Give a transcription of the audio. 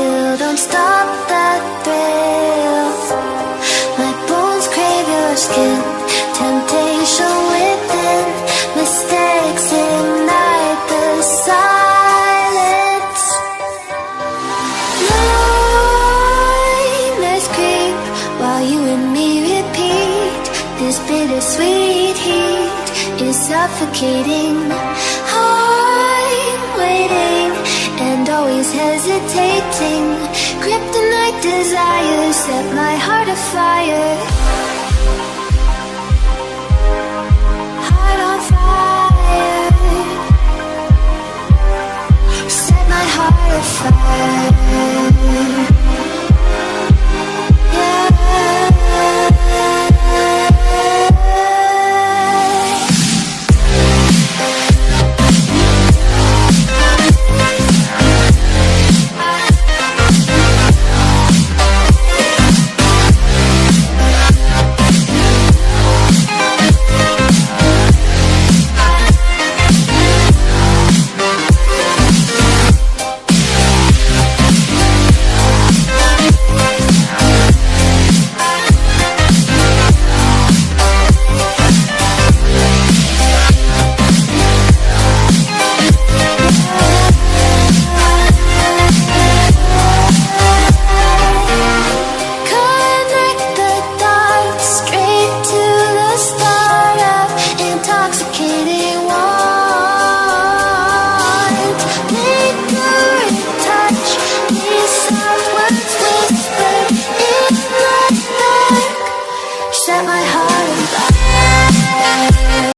still, don't stop that thrill. My bones crave your skin, temptation within, mistakes ignite the silence. Nightmares creep while you and me repeat. This bittersweet heat is suffocating. I'm waiting and always hesitating. Kryptonite desires set my heart afire. Heart on fire. Set my heart afire.